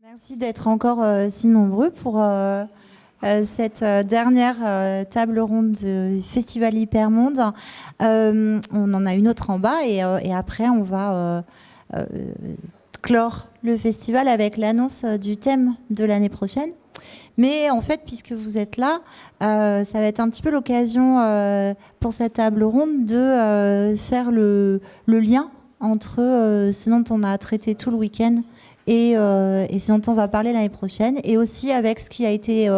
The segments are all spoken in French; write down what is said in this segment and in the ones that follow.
Merci d'être encore si nombreux pour cette dernière table ronde du Festival Hypermonde. On en a une autre en bas et après on va clore le festival avec l'annonce du thème de l'année prochaine. Mais en fait, puisque vous êtes là, ça va être un petit peu l'occasion pour cette table ronde de faire le lien entre ce dont on a traité tout le week-end et ce dont on va parler l'année prochaine, et aussi avec ce qui a été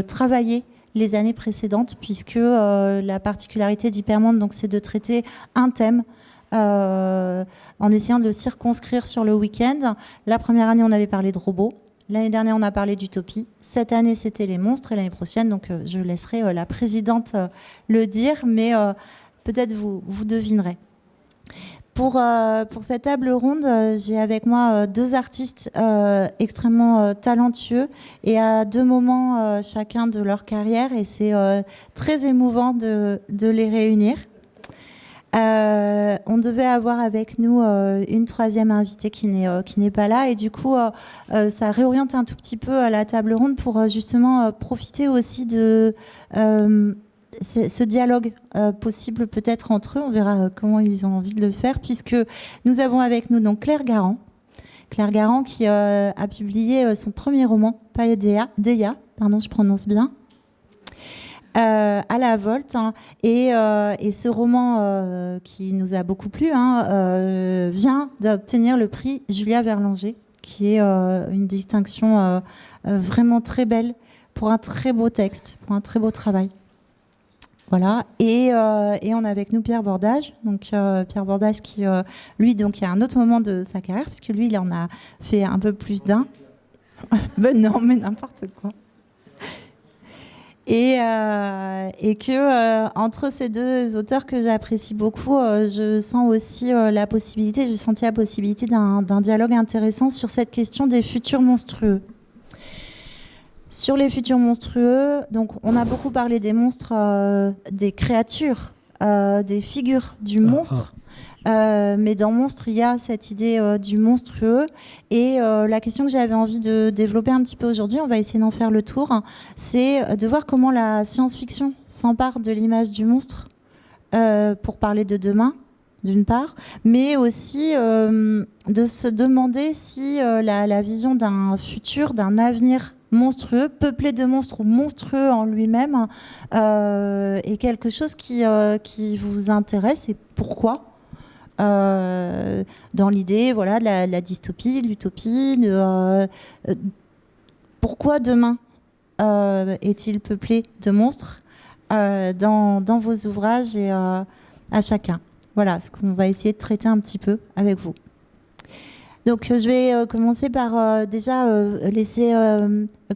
travaillé les années précédentes, puisque la particularité d'Hypermonde, donc, c'est de traiter un thème en essayant de le circonscrire sur le week-end. La première année, on avait parlé de robots. L'année dernière, on a parlé d'utopie. Cette année, c'était les monstres. Et l'année prochaine, donc, je laisserai la présidente le dire, mais peut-être vous devinerez. Pour cette table ronde, j'ai avec moi deux artistes extrêmement talentueux et à deux moments chacun de leur carrière. Et c'est très émouvant de les réunir. On devait avoir avec nous une troisième invitée qui n'est pas là, et du coup ça réoriente un tout petit peu la table ronde pour justement profiter aussi de ce dialogue possible peut-être entre eux. On verra comment ils ont envie de le faire, puisque nous avons avec nous donc Claire Garand qui a publié son premier roman, Paideia, pardon, je prononce bien, à la Volte, hein, et ce roman qui nous a beaucoup plu vient d'obtenir le prix Julia Verlanger, qui est une distinction vraiment très belle pour un très beau texte, pour un très beau travail. Voilà, et on a avec nous Pierre Bordage, donc Pierre Bordage qui lui, donc, il y a un autre moment de sa carrière, puisque lui il en a fait un peu plus d'un. Ben non, mais n'importe quoi. Et que entre ces deux auteurs que j'apprécie beaucoup, je sens aussi j'ai senti la possibilité d'un dialogue intéressant sur cette question des futurs monstrueux. Sur les futurs monstrueux, donc on a beaucoup parlé des monstres, des créatures, des figures du monstre. Mais dans Monstre, il y a cette idée du monstrueux. Et la question que j'avais envie de développer un petit peu aujourd'hui, on va essayer d'en faire le tour, c'est de voir comment la science-fiction s'empare de l'image du monstre pour parler de demain, d'une part, mais aussi de se demander si la vision d'un futur, d'un avenir monstrueux, peuplé de monstres ou monstrueux en lui-même, est quelque chose qui vous intéresse, et pourquoi ? Dans l'idée, voilà, de la dystopie, de l'utopie, pourquoi demain est-il peuplé de monstres dans vos ouvrages et à chacun. Voilà ce qu'on va essayer de traiter un petit peu avec vous. Donc je vais commencer par déjà laisser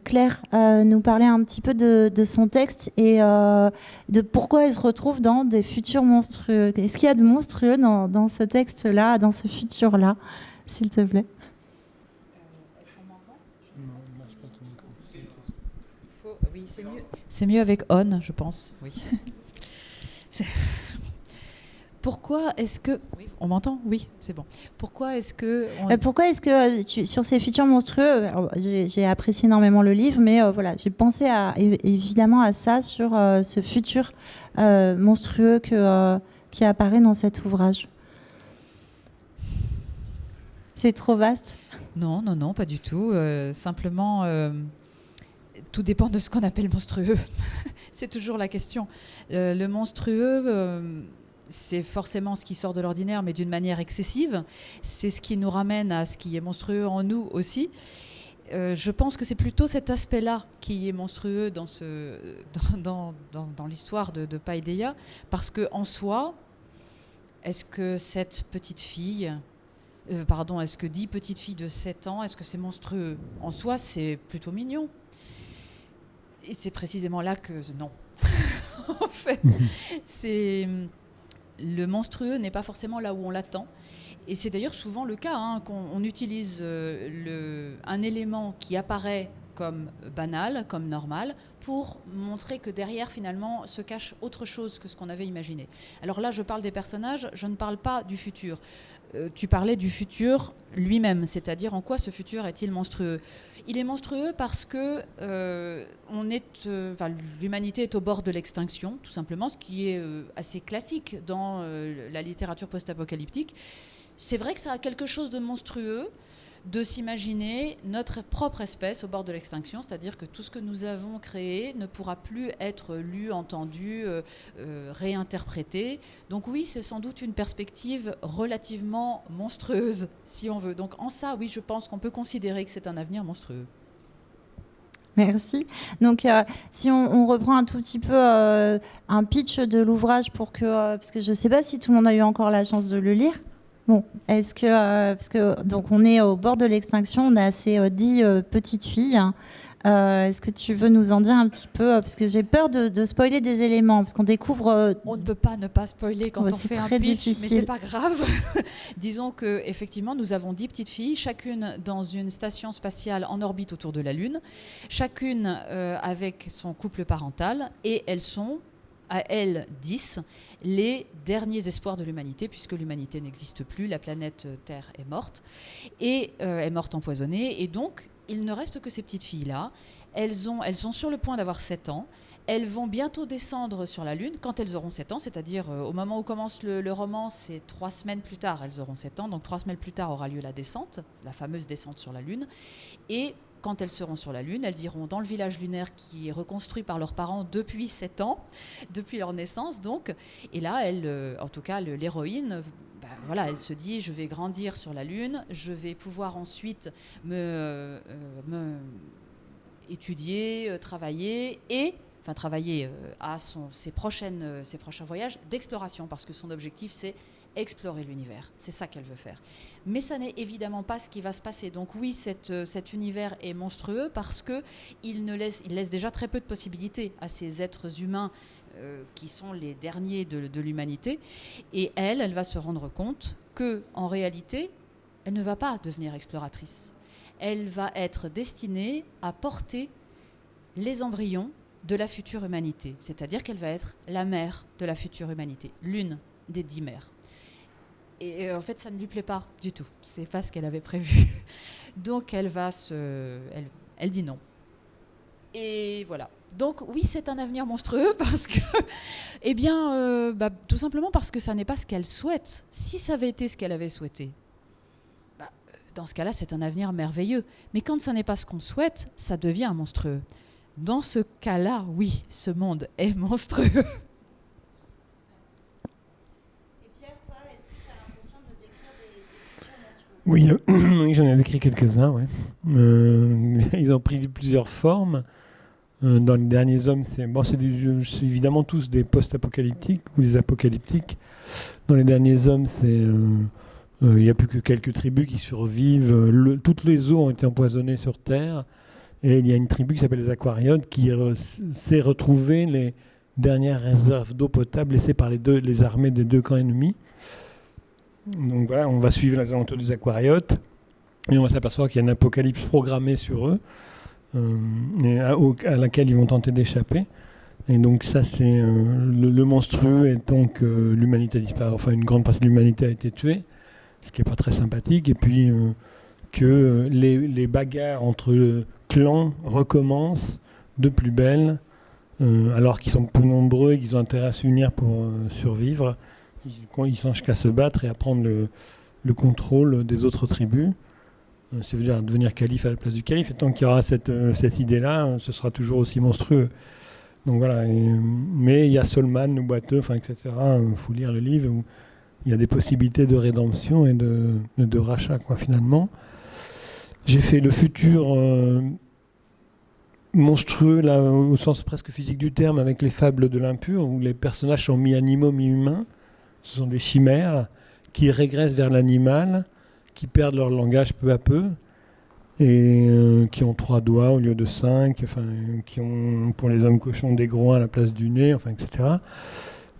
Claire nous parler un petit peu de son texte et de pourquoi elle se retrouve dans des futurs monstrueux. Est-ce qu'il y a de monstrueux dans ce texte-là, dans ce futur-là, s'il te plaît? Est-ce qu'on m'entend? Non, il ne marche pas ton micro. Oui, c'est mieux. C'est mieux avec on, je pense. Oui. Pourquoi est-ce que... Oui, on m'entend? Oui, c'est bon. Pourquoi est-ce que sur ces futurs monstrueux, j'ai apprécié énormément le livre, mais voilà, j'ai pensé évidemment à ça, sur ce futur monstrueux qui apparaît dans cet ouvrage. C'est trop vaste? Non, pas du tout. Simplement, tout dépend de ce qu'on appelle monstrueux. C'est toujours la question. Le monstrueux... c'est forcément ce qui sort de l'ordinaire, mais d'une manière excessive. C'est ce qui nous ramène à ce qui est monstrueux en nous aussi. Je pense que c'est plutôt cet aspect-là qui est monstrueux dans l'histoire de Paideia, parce qu'en soi, est-ce que cette petite fille... est-ce que 10 petites filles de 7 ans, est-ce que c'est monstrueux? En soi, c'est plutôt mignon. Et c'est précisément là que... Non. En fait, c'est... Le monstrueux n'est pas forcément là où on l'attend. Et c'est d'ailleurs souvent le cas, qu'on utilise un élément qui apparaît comme banal, comme normal, pour montrer que derrière, finalement, se cache autre chose que ce qu'on avait imaginé. Alors là, je parle des personnages, je ne parle pas du futur. Tu parlais du futur lui-même, c'est-à-dire en quoi ce futur est-il monstrueux ? Il est monstrueux parce que l'humanité est au bord de l'extinction, tout simplement, ce qui est assez classique dans la littérature post-apocalyptique. C'est vrai que ça a quelque chose de monstrueux de s'imaginer notre propre espèce au bord de l'extinction, c'est-à-dire que tout ce que nous avons créé ne pourra plus être lu, entendu, réinterprété. Donc oui, c'est sans doute une perspective relativement monstrueuse, si on veut. Donc en ça, oui, je pense qu'on peut considérer que c'est un avenir monstrueux. Merci. Donc, si on reprend un tout petit peu un pitch de l'ouvrage pour que, parce que je ne sais pas si tout le monde a eu encore la chance de le lire. Bon, est-ce que, parce que donc on est au bord de l'extinction, on a ces 10 petites filles. Est-ce que tu veux nous en dire un petit peu, parce que j'ai peur de spoiler des éléments, parce qu'on découvre. On ne peut pas ne pas spoiler quand on fait un pitch, difficile. mais c'est pas grave. Disons que effectivement, nous avons 10 petites filles, chacune dans une station spatiale en orbite autour de la Lune, chacune avec son couple parental, et elles sont à elles 10, les derniers espoirs de l'humanité, puisque l'humanité n'existe plus, la planète Terre est morte, et est morte empoisonnée, et donc il ne reste que ces petites filles-là. Elles sont sur le point d'avoir 7 ans, elles vont bientôt descendre sur la Lune, quand elles auront 7 ans, c'est-à-dire au moment où commence le roman, c'est 3 semaines plus tard, elles auront 7 ans, donc 3 semaines plus tard aura lieu la descente, la fameuse descente sur la Lune, et quand elles seront sur la Lune, elles iront dans le village lunaire qui est reconstruit par leurs parents depuis 7 ans, depuis leur naissance donc. Et là, en tout cas, l'héroïne, voilà, elle se dit, je vais grandir sur la Lune, je vais pouvoir ensuite me étudier, travailler à ses prochains voyages d'exploration, parce que son objectif, c'est explorer l'univers. C'est ça qu'elle veut faire. Mais ça n'est évidemment pas ce qui va se passer. Donc oui, cet univers est monstrueux parce qu'il laisse déjà très peu de possibilités à ces êtres humains qui sont les derniers de l'humanité. Et elle va se rendre compte qu'en réalité, elle ne va pas devenir exploratrice. Elle va être destinée à porter les embryons de la future humanité. C'est-à-dire qu'elle va être la mère de la future humanité, l'une des 10 mères. Et en fait, ça ne lui plaît pas du tout. C'est pas ce qu'elle avait prévu. Donc, elle dit non. Et voilà. Donc, oui, c'est un avenir monstrueux parce que, tout simplement parce que ça n'est pas ce qu'elle souhaite. Si ça avait été ce qu'elle avait souhaité, dans ce cas-là, c'est un avenir merveilleux. Mais quand ça n'est pas ce qu'on souhaite, ça devient monstrueux. Dans ce cas-là, oui, ce monde est monstrueux. Oui, j'en ai écrit quelques-uns. Ouais. Ils ont pris plusieurs formes. Dans les derniers hommes, c'est évidemment tous des post-apocalyptiques ou des apocalyptiques. Dans les derniers hommes, il n'y a plus que quelques tribus qui survivent. Toutes les eaux ont été empoisonnées sur Terre. Et il y a une tribu qui s'appelle les Aquariotes qui sait retrouver les dernières réserves d'eau potable laissées par les armées des 2 camps ennemis. Donc voilà, on va suivre les alentours des Aquariotes et on va s'apercevoir qu'il y a une apocalypse programmée sur eux à laquelle ils vont tenter d'échapper. Et donc ça, c'est le monstrueux étant que l'humanité a disparu, enfin une grande partie de l'humanité a été tuée, ce qui n'est pas très sympathique. Et puis que les bagarres entre clans recommencent de plus belle, alors qu'ils sont peu nombreux et qu'ils ont intérêt à s'unir pour survivre. Ils sont jusqu'à se battre et à prendre le contrôle des autres tribus. Ça veut dire devenir calife à la place du calife. Et tant qu'il y aura cette idée-là, ce sera toujours aussi monstrueux. Donc voilà. Mais il y a Solman, nous boiteux, etc. Il faut lire le livre où il y a des possibilités de rédemption et de rachat, finalement. J'ai fait le futur monstrueux, là, au sens presque physique du terme, avec les fables de l'impur, où les personnages sont mi-animaux, mi-humains. Ce sont des chimères qui régressent vers l'animal, qui perdent leur langage peu à peu, et qui ont 3 doigts au lieu de 5, qui ont, pour les hommes cochons, des groins à la place du nez, etc.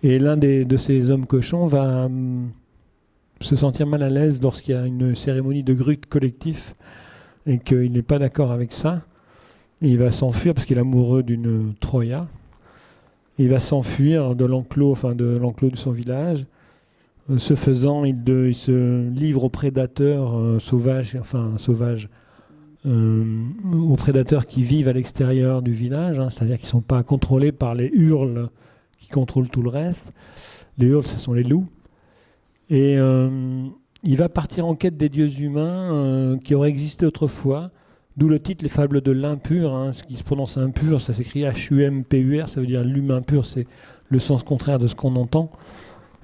Et l'un de ces hommes cochons va se sentir mal à l'aise lorsqu'il y a une cérémonie de grut collectif, et qu'il n'est pas d'accord avec ça. Et il va s'enfuir parce qu'il est amoureux d'une Troya. Il va s'enfuir de l'enclos de son village. Ce faisant, il se livre aux prédateurs sauvages, aux prédateurs qui vivent à l'extérieur du village, hein, c'est-à-dire qui ne sont pas contrôlés par les hurles qui contrôlent tout le reste. Les hurles, ce sont les loups. Et il va partir en quête des dieux humains qui auraient existé autrefois, d'où le titre Les Fables de l'impur, hein, ce qui se prononce impur, ça s'écrit H-U-M-P-U-R, ça veut dire l'humain pur, c'est le sens contraire de ce qu'on entend.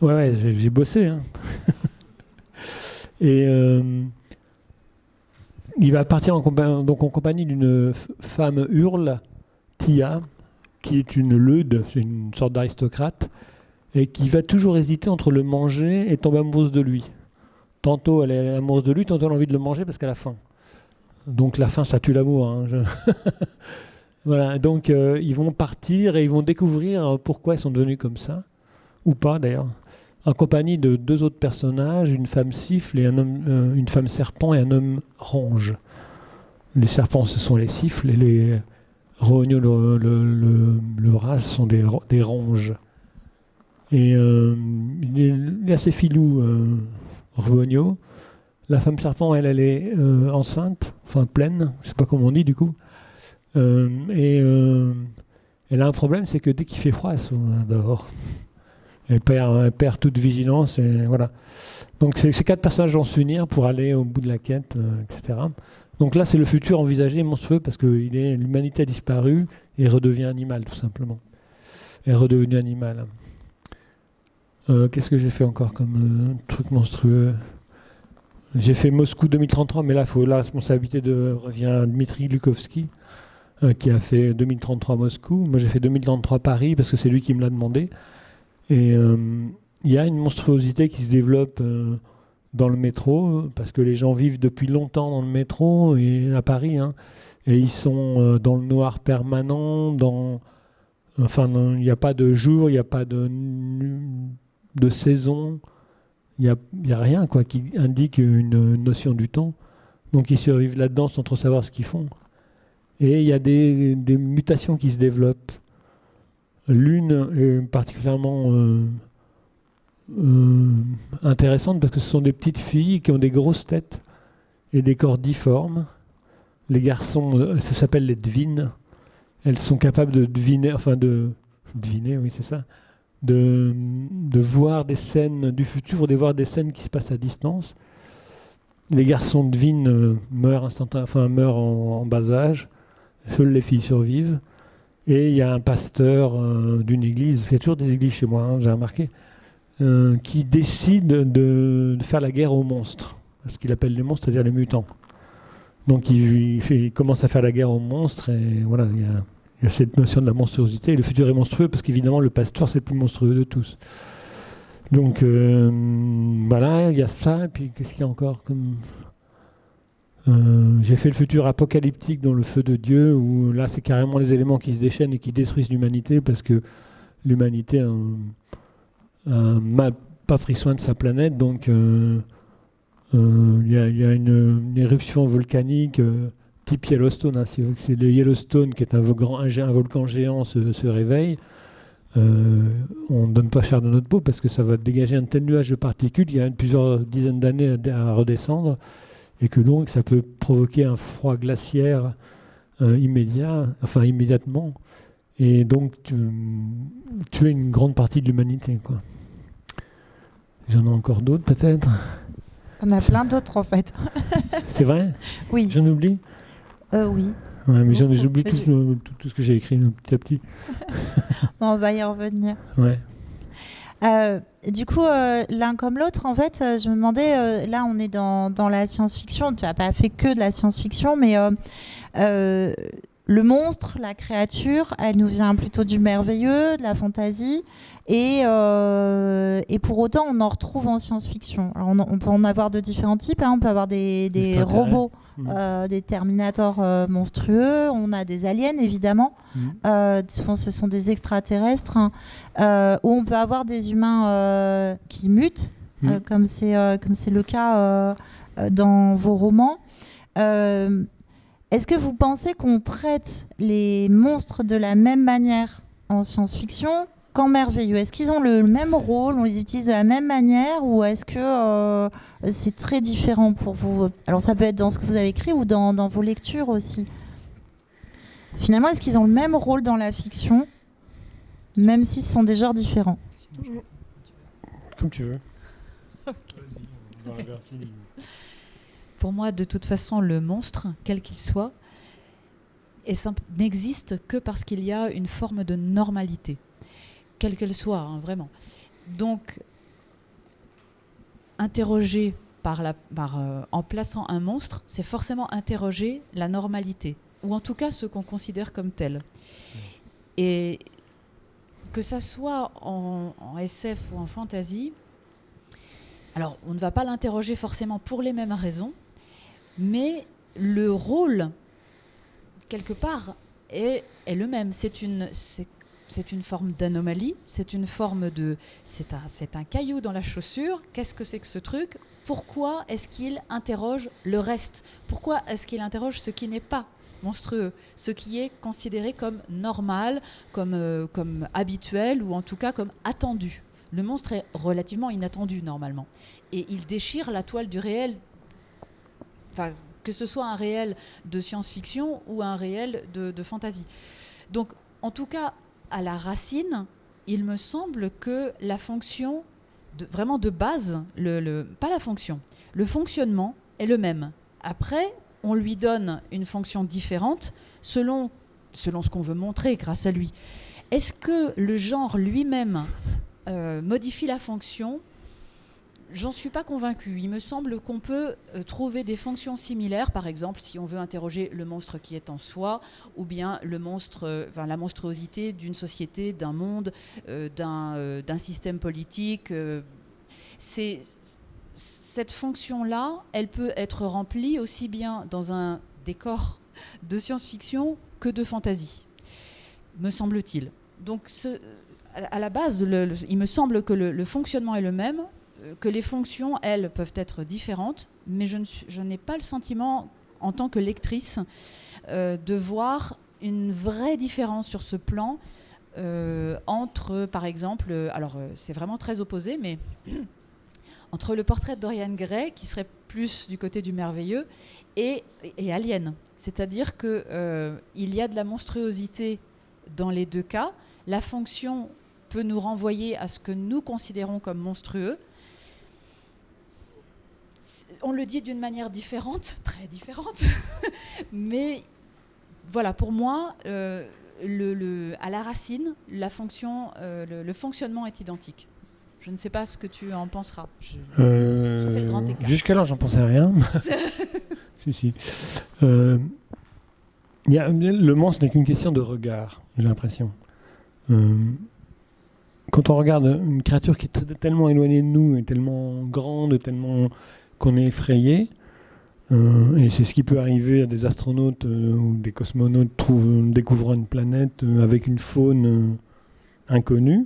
Ouais, j'ai bossé. Hein. Et il va partir en compagnie d'une femme hurle, Tia, qui est une leude, c'est une sorte d'aristocrate, et qui va toujours hésiter entre le manger et tomber amoureuse de lui. Tantôt elle est amoureuse de lui, tantôt elle a envie de le manger parce qu'elle a faim. Donc la faim, ça tue l'amour. Hein. Voilà, donc ils vont partir et ils vont découvrir pourquoi ils sont devenus comme ça, ou pas d'ailleurs, en compagnie de 2 autres personnages, une femme siffle et une femme serpent et un homme ronge. Les serpents, ce sont les siffles, et les rognos, le rat, ce sont des ronges. Et il est assez filou, Rogno. La femme serpent, elle est enceinte, enfin pleine, je ne sais pas comment on dit du coup. Elle a un problème, c'est que dès qu'il fait froid, elle sont dehors. Elle perd toute vigilance. Et voilà. Donc ces 4 personnages vont s'unir pour aller au bout de la quête, etc. Donc là, c'est le futur envisagé monstrueux parce que l'humanité a disparu et redevient animal, tout simplement. Elle est redevenue animal. Qu'est-ce que j'ai fait encore comme truc monstrueux ? J'ai fait Moscou 2033, mais là, la responsabilité revient à Dmitri Glukovski, qui a fait 2033 Moscou. Moi, j'ai fait 2033 Paris, parce que c'est lui qui me l'a demandé. Et il y a une monstruosité qui se développe dans le métro, parce que les gens vivent depuis longtemps dans le métro, et à Paris, hein, et ils sont dans le noir permanent, il n'y a pas de jour, il n'y a pas de saison. Il n'y a rien quoi, qui indique une notion du temps. Donc ils survivent là-dedans sans trop savoir ce qu'ils font. Et il y a des mutations qui se développent. L'une est particulièrement intéressante parce que ce sont des petites filles qui ont des grosses têtes et des corps difformes. Les garçons, ça s'appelle les devines. Elles sont capables de deviner, oui c'est ça, de voir des scènes du futur ou de voir des scènes qui se passent à distance. Les garçons devinent, meurent en bas âge. Seules les filles survivent. Et il y a un pasteur d'une église, il y a toujours des églises chez moi, hein, j'ai remarqué, qui décide de faire la guerre aux monstres. Ce qu'il appelle les monstres, c'est-à-dire les mutants. Donc il commence à faire la guerre aux monstres et voilà, il y a cette notion de la monstruosité. Et le futur est monstrueux parce qu'évidemment le pasteur c'est le plus monstrueux de tous. Donc voilà, il y a ça. Et puis qu'est-ce qu'il y a encore comme... j'ai fait le futur apocalyptique dans le feu de Dieu, où là c'est carrément les éléments qui se déchaînent et qui détruisent l'humanité parce que l'humanité n'a pas pris soin de sa planète. Donc il y a une éruption volcanique type Yellowstone. Hein, c'est le Yellowstone qui est un volcan géant se réveille. On ne donne pas cher de notre peau parce que ça va dégager un tel nuage de particules il y a plusieurs dizaines d'années à redescendre. Et que donc ça peut provoquer un froid glaciaire immédiatement, et donc tuer une grande partie de l'humanité, quoi. J'en ai encore d'autres peut-être. On a plein d'autres en fait. C'est vrai ? Oui. J'en oublie ? Oui. Ouais, mais j'oublie tout ce que j'ai écrit petit à petit. Bon, on va y revenir. Ouais. Du coup, l'un comme l'autre, en fait, je me demandais, là on est dans la science-fiction, tu n'as pas fait que de la science-fiction, mais le monstre, la créature, elle nous vient plutôt du merveilleux, de la fantaisie, et pour autant on en retrouve en science-fiction. Alors, on peut en avoir de différents types, hein. On peut avoir des robots, des Terminators monstrueux, on a des aliens évidemment, souvent ce sont des extraterrestres, hein, où on peut avoir des humains qui mutent, comme c'est le cas dans vos romans. Est-ce que vous pensez qu'on traite les monstres de la même manière en science-fiction qu'en merveilleux? Est-ce qu'ils ont le même rôle, on les utilise de la même manière, ou est-ce que c'est très différent pour vous? Alors ça peut être dans ce que vous avez écrit ou dans vos lectures aussi. Finalement, est-ce qu'ils ont le même rôle dans la fiction, même si ce sont des genres différents? Comme tu veux. Pour moi, de toute façon, le monstre, quel qu'il soit, n'existe que parce qu'il y a une forme de normalité, quelle qu'elle soit, hein, vraiment. Donc, interroger en plaçant un monstre, c'est forcément interroger la normalité, ou en tout cas ce qu'on considère comme tel. Et que ça soit en SF ou en fantasy, alors on ne va pas l'interroger forcément pour les mêmes raisons, mais le rôle, quelque part, est le même. C'est une forme d'anomalie, c'est un caillou dans la chaussure. Qu'est-ce que c'est que ce truc? Pourquoi est-ce qu'il interroge le reste? Pourquoi est-ce qu'il interroge ce qui n'est pas monstrueux, ce qui est considéré comme normal, comme habituel, ou en tout cas comme attendu? Le monstre est relativement inattendu normalement, et il déchire la toile du réel, enfin, que ce soit un réel de science-fiction ou un réel de fantasy. Donc en tout cas, à la racine, il me semble que la fonction vraiment de base, pas la fonction, le fonctionnement est le même. Après, on lui donne une fonction différente selon ce qu'on veut montrer grâce à lui. Est-ce que le genre lui-même modifie la fonction? J'en suis pas convaincue. Il me semble qu'on peut trouver des fonctions similaires, par exemple si on veut interroger le monstre qui est en soi, ou bien la monstruosité d'une société, d'un monde, d'un système politique. Cette fonction-là, elle peut être remplie aussi bien dans un décor de science-fiction que de fantasy, me semble-t-il. Donc à la base, il me semble que le fonctionnement est le même, que les fonctions, elles, peuvent être différentes, mais je n'ai pas le sentiment, en tant que lectrice, de voir une vraie différence sur ce plan entre, par exemple, c'est vraiment très opposé, mais entre le portrait de Dorian Gray, qui serait plus du côté du merveilleux, et Alien. C'est-à-dire qu'il y a de la monstruosité dans les deux cas. La fonction peut nous renvoyer à ce que nous considérons comme monstrueux. On le dit d'une manière différente, très différente, mais voilà, pour moi, à la racine, la fonction, le fonctionnement est identique. Je ne sais pas ce que tu en penseras. Je fais le grand écart. Jusqu'alors, j'en pensais à rien. si. Le monstre n'est qu'une question de regard, j'ai l'impression. Quand on regarde une créature qui est tellement éloignée de nous, et tellement grande, tellement qu'on est effrayé, et c'est ce qui peut arriver à des astronautes ou des cosmonautes découvrant une planète avec une faune inconnue,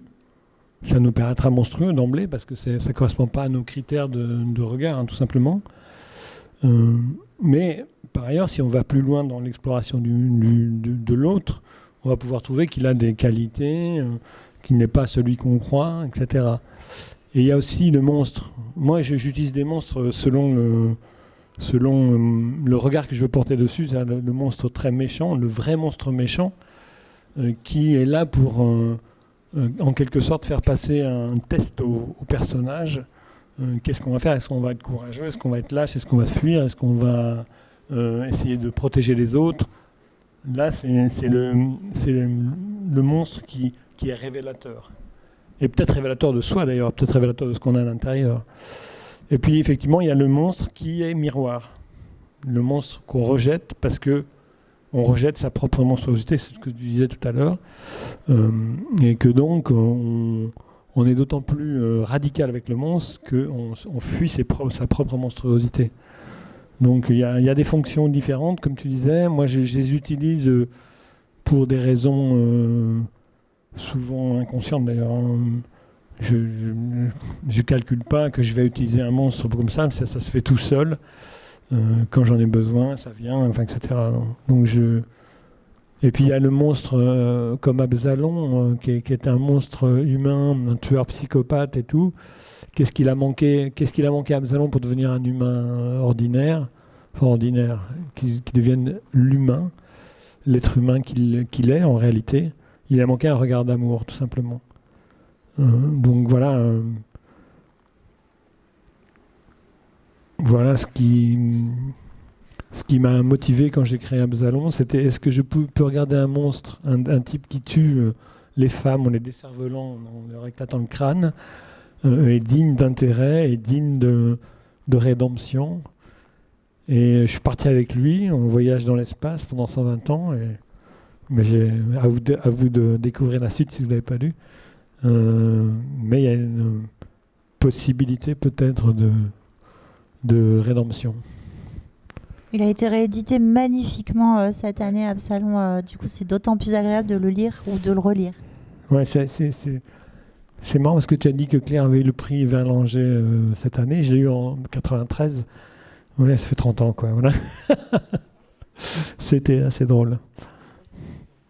ça nous paraîtra monstrueux d'emblée parce que ça ne correspond pas à nos critères de regard, hein, tout simplement. Mais par ailleurs, si on va plus loin dans l'exploration de l'autre, on va pouvoir trouver qu'il a des qualités, qu'il n'est pas celui qu'on croit, etc. Et il y a aussi le monstre. Moi, j'utilise des monstres selon le regard que je veux porter dessus. C'est le monstre très méchant, le vrai monstre méchant, qui est là pour, en quelque sorte, faire passer un test au personnage. Qu'est-ce qu'on va faire? Est-ce qu'on va être courageux? Est-ce qu'on va être lâche? Est-ce qu'on va fuir? Est-ce qu'on va essayer de protéger les autres? Là, c'est le monstre qui est révélateur. Et peut-être révélateur de soi d'ailleurs, peut-être révélateur de ce qu'on a à l'intérieur. Et puis effectivement, il y a le monstre qui est miroir. Le monstre qu'on rejette parce qu'on rejette sa propre monstruosité, c'est ce que tu disais tout à l'heure. Et que donc, on est d'autant plus radical avec le monstre qu'on fuit sa propre monstruosité. Donc il y a des fonctions différentes, comme tu disais. Moi, je les utilise pour des raisons souvent inconscientes d'ailleurs. Je ne calcule pas que je vais utiliser un monstre comme ça se fait tout seul. Quand j'en ai besoin, ça vient, enfin, etc. Donc Et puis il y a le monstre comme Absalom, qui est un monstre humain, un tueur psychopathe et tout. Qu'est-ce qu'il a manqué à Absalom pour devenir un humain ordinaire, enfin ordinaire, qui devienne l'humain, l'être humain qu'il est en réalité. Il a manqué un regard d'amour, tout simplement. Donc voilà. Voilà ce qui m'a motivé quand j'ai créé Absalom, c'était est-ce que je peux regarder un monstre, un type qui tue les femmes en les décervelant, en leur éclatant le crâne, est digne d'intérêt, est digne de rédemption. Et je suis parti avec lui, on voyage dans l'espace pendant 120 ans. Mais à vous de découvrir la suite si vous ne l'avez pas lu. Mais il y a une possibilité peut-être de rédemption. Il a été réédité magnifiquement cette année, Absalom. Du coup, c'est d'autant plus agréable de le lire ou de le relire. Ouais, c'est marrant parce que tu as dit que Claire avait eu le prix Verlanger cette année. Je l'ai eu en 93. Ouais, ça fait 30 ans, quoi. Voilà. C'était assez drôle.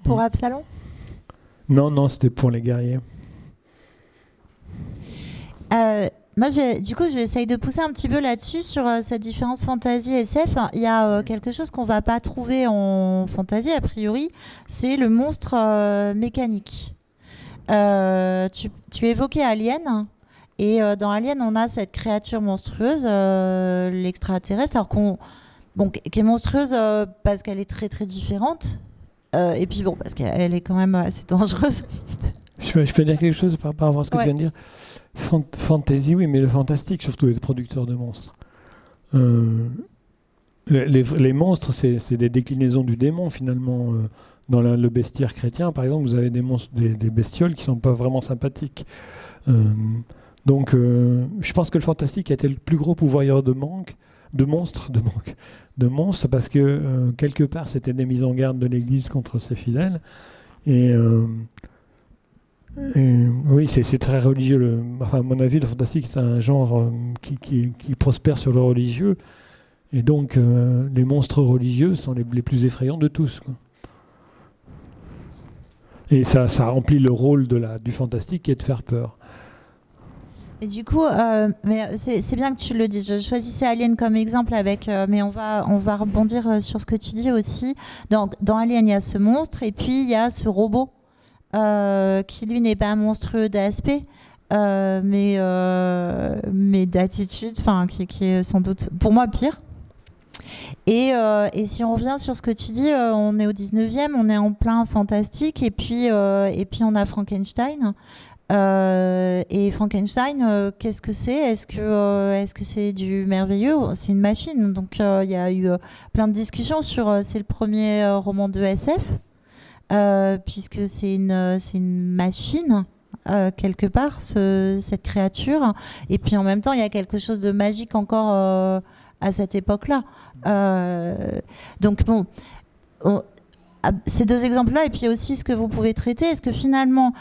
Pour Absalom ? Non, c'était pour les guerriers. Moi, du coup, j'essaye de pousser un petit peu là-dessus sur cette différence fantasy et SF. Il y a quelque chose qu'on va pas trouver en fantasy, a priori, c'est le monstre mécanique. Tu évoquais Alien, et dans Alien, on a cette créature monstrueuse, l'extraterrestre, qui est monstrueuse parce qu'elle est très très différente, et puis parce qu'elle est quand même assez dangereuse. Je peux dire quelque chose par rapport à ce que tu viens de dire. Fantasy, oui, mais le fantastique, surtout les producteurs de monstres. Les monstres, c'est des déclinaisons du démon, finalement. Dans le bestiaire chrétien, par exemple, vous avez des monstres, des bestioles qui ne sont pas vraiment sympathiques. Donc, je pense que le fantastique a été le plus gros pourvoyeur de monstres, parce que, quelque part, c'était des mises en garde de l'Église contre ses fidèles. Et oui, c'est très religieux. Enfin, à mon avis, le fantastique, c'est un genre qui prospère sur le religieux. Et donc, les monstres religieux sont les plus effrayants de tous, quoi. Et ça remplit le rôle du fantastique qui est de faire peur. Et du coup, mais c'est bien que tu le dises. Je choisissais Alien comme exemple mais on va rebondir sur ce que tu dis aussi. Dans Alien, il y a ce monstre et puis il y a ce robot qui lui n'est pas monstrueux d'aspect, mais d'attitude, qui est sans doute pour moi pire. Et si on revient sur ce que tu dis, on est au 19e, on est en plein fantastique, et puis on a Frankenstein. Et Frankenstein, qu'est-ce que c'est ? Est-ce que c'est du merveilleux ? C'est une machine. Donc il y a eu plein de discussions sur c'est le premier roman de SF, puisque c'est une machine. Quelque part, cette créature. Et puis en même temps, il y a quelque chose de magique encore à cette époque-là. Donc bon, ces deux exemples-là, et puis aussi ce que vous pouvez traiter, est-ce que finalement,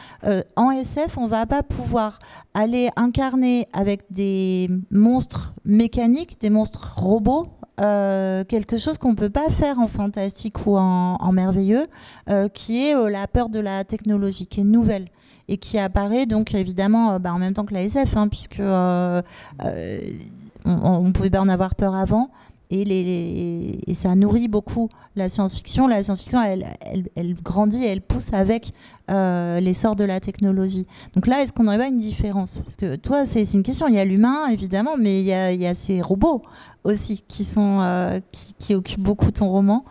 en SF, on ne va pas pouvoir aller incarner avec des monstres mécaniques, des monstres robots, quelque chose qu'on ne peut pas faire en fantastique ou en merveilleux, qui est la peur de la technologie, qui est nouvelle et qui apparaît donc évidemment en même temps que la SF, puisque on ne pouvait pas en avoir peur avant. Et ça nourrit beaucoup la science-fiction. La science-fiction, elle grandit et elle pousse avec l'essor de la technologie. Donc là, est-ce qu'on n'aurait pas une différence ? Parce que toi, c'est une question. Il y a l'humain, évidemment, mais il y a ces robots aussi qui occupent beaucoup ton roman.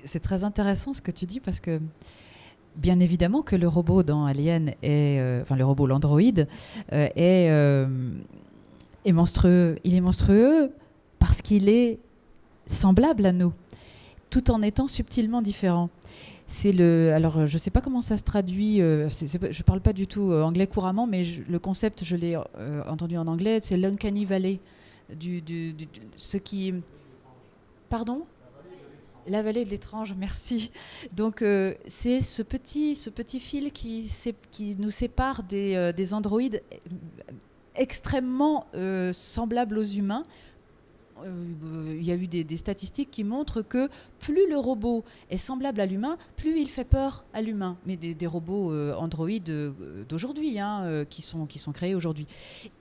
C'est très intéressant ce que tu dis, parce que bien évidemment que le robot dans Alien le robot, l'androïde, est monstrueux. Il est monstrueux parce qu'il est semblable à nous, tout en étant subtilement différent. Alors, je ne sais pas comment ça se traduit. Je ne parle pas du tout anglais couramment, mais le concept, je l'ai entendu en anglais, c'est l'uncanny valley. Ce qui... Pardon ? La vallée de l'étrange, merci. Donc, c'est ce petit fil qui nous sépare des androïdes extrêmement semblables aux humains. Il y a eu des statistiques qui montrent que plus le robot est semblable à l'humain, plus il fait peur à l'humain. Mais des robots Android d'aujourd'hui, qui sont créés aujourd'hui.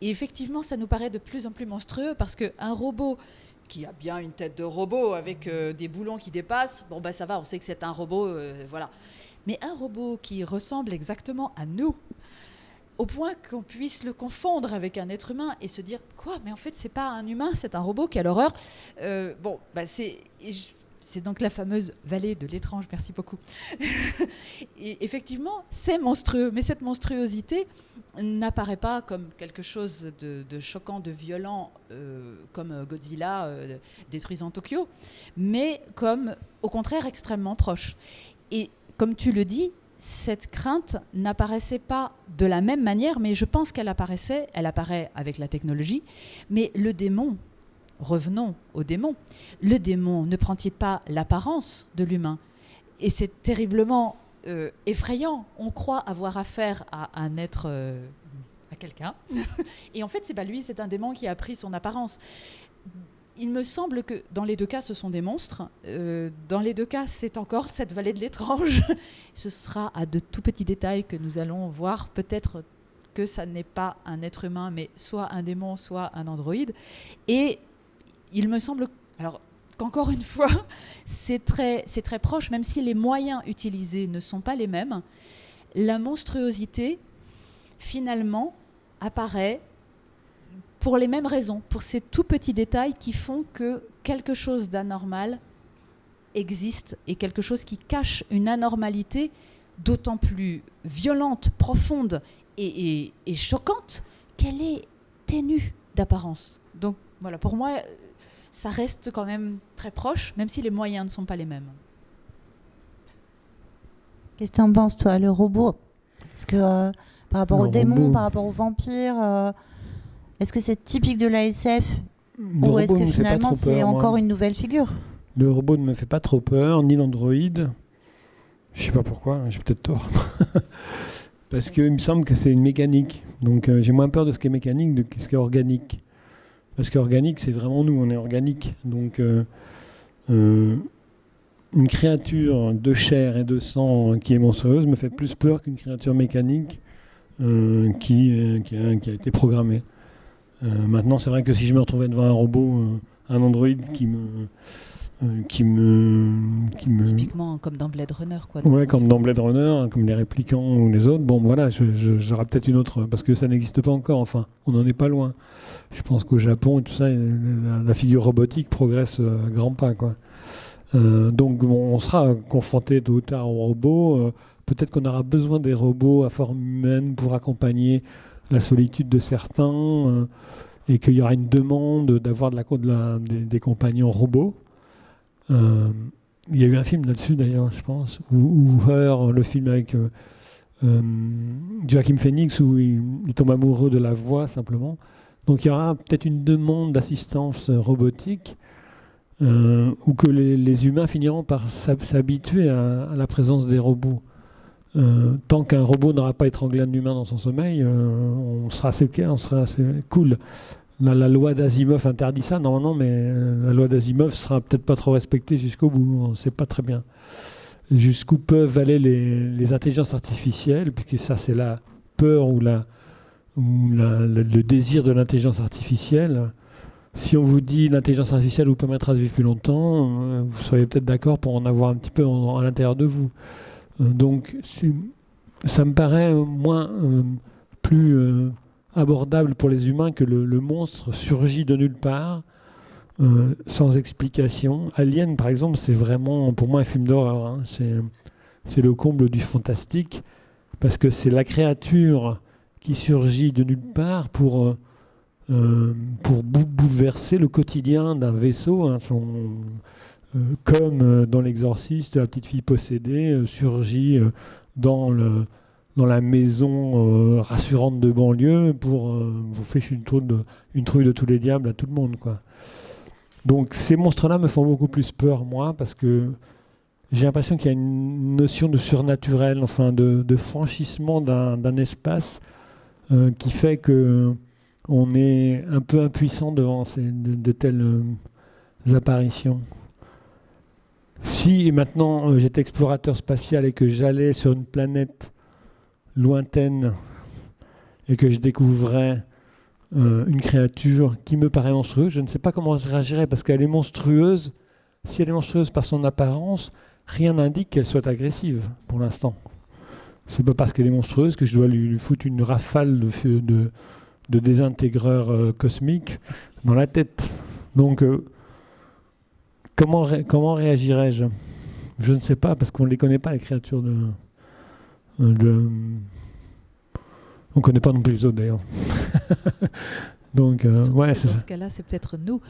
Et effectivement, ça nous paraît de plus en plus monstrueux parce qu'un robot qui a bien une tête de robot avec des boulons qui dépassent, bon, ça va, on sait que c'est un robot, voilà. Mais un robot qui ressemble exactement à nous, au point qu'on puisse le confondre avec un être humain et se dire quoi, mais en fait c'est pas un humain, c'est un robot, quelle horreur. C'est donc la fameuse vallée de l'étrange, merci beaucoup. Et effectivement c'est monstrueux, mais cette monstruosité n'apparaît pas comme quelque chose de choquant, de violent, comme Godzilla détruisant Tokyo, mais comme au contraire extrêmement proche. Et comme tu le dis, cette crainte n'apparaissait pas de la même manière, mais je pense elle apparaît avec la technologie. Mais le démon, revenons au démon, le démon ne prend-il pas l'apparence de l'humain? Et c'est terriblement effrayant. On croit avoir affaire à un être, à quelqu'un. Et en fait, c'est pas lui, c'est un démon qui a pris son apparence. Il me semble que dans les deux cas, ce sont des monstres. Dans les deux cas, c'est encore cette vallée de l'étrange. Ce sera à de tout petits détails que nous allons voir. Peut-être que ça n'est pas un être humain, mais soit un démon, soit un androïde. Et il me semble qu'encore une fois, c'est très proche, même si les moyens utilisés ne sont pas les mêmes. La monstruosité, finalement, apparaît pour les mêmes raisons, pour ces tout petits détails qui font que quelque chose d'anormal existe et quelque chose qui cache une anormalité d'autant plus violente, profonde et choquante qu'elle est ténue d'apparence. Donc voilà, pour moi, ça reste quand même très proche, même si les moyens ne sont pas les mêmes. Qu'est-ce que tu en penses, toi, le robot? Parce que par rapport aux démons, par rapport aux vampires... Est-ce que c'est typique de l'ASF ou est-ce que finalement c'est encore une nouvelle figure? Le robot ne me fait pas trop peur, ni l'androïde. Je ne sais pas pourquoi, j'ai peut-être tort. Parce qu'il me semble que c'est une mécanique. Donc j'ai moins peur de ce qui est mécanique que ce qui est organique. Parce qu'organique, c'est vraiment nous, on est organique. Donc une créature de chair et de sang qui est monstrueuse me fait plus peur qu'une créature mécanique qui a été programmée. Maintenant, c'est vrai que si je me retrouvais devant un robot, un androïde qui me Typiquement comme dans Blade Runner, quoi. Ouais, comme dans Blade Runner, comme les Réplicants ou les autres. Bon, voilà, j'aurais peut-être une autre, parce que ça n'existe pas encore. Enfin, on n'en est pas loin. Je pense qu'au Japon et tout ça, la figure robotique progresse à grands pas, quoi. Donc, on sera confronté tôt ou tard aux robots. Peut-être qu'on aura besoin des robots à forme humaine pour accompagner la solitude de certains, et qu'il y aura une demande d'avoir des compagnons robots. Il y a eu un film là-dessus d'ailleurs, je pense, ou Her, le film avec Joaquin Phoenix, où il tombe amoureux de la voix simplement. Donc il y aura peut-être une demande d'assistance robotique, ou que les humains finiront par s'habituer à la présence des robots. Tant qu'un robot n'aura pas étranglé un humain dans son sommeil, on sera assez cool. La loi d'Asimov interdit ça normalement, mais la loi d'Asimov sera peut-être pas trop respectée jusqu'au bout, on ne sait pas très bien. Jusqu'où peuvent aller les intelligences artificielles, puisque ça c'est la peur ou le désir de l'intelligence artificielle. Si on vous dit l'intelligence artificielle vous permettra de vivre plus longtemps, vous seriez peut-être d'accord pour en avoir un petit peu à l'intérieur de vous. Donc ça me paraît plus abordable pour les humains que le monstre surgit de nulle part, sans explication. Alien, par exemple, c'est vraiment pour moi un film d'horreur, hein. C'est le comble du fantastique, parce que c'est la créature qui surgit de nulle part pour bouleverser le quotidien d'un vaisseau, hein. Comme dans L'Exorciste, la petite fille possédée surgit dans la maison rassurante de banlieue pour vous faire une trouille de tous les diables à tout le monde, quoi. Donc ces monstres-là me font beaucoup plus peur, moi, parce que j'ai l'impression qu'il y a une notion de surnaturel, enfin de franchissement d'un espace qui fait que on est un peu impuissant devant de telles apparitions. Si maintenant j'étais explorateur spatial et que j'allais sur une planète lointaine et que je découvrais une créature qui me paraît monstrueuse, je ne sais pas comment je réagirais parce qu'elle est monstrueuse. Si elle est monstrueuse par son apparence, rien n'indique qu'elle soit agressive pour l'instant. C'est pas parce qu'elle est monstrueuse que je dois lui foutre une rafale de désintégreurs cosmiques dans la tête. Donc, comment réagirais-je? Je ne sais pas, parce qu'on ne les connaît pas, les créatures on ne connaît pas non plus les autres, d'ailleurs. Donc, ouais, c'est dans ça. ce cas-là, c'est peut-être nous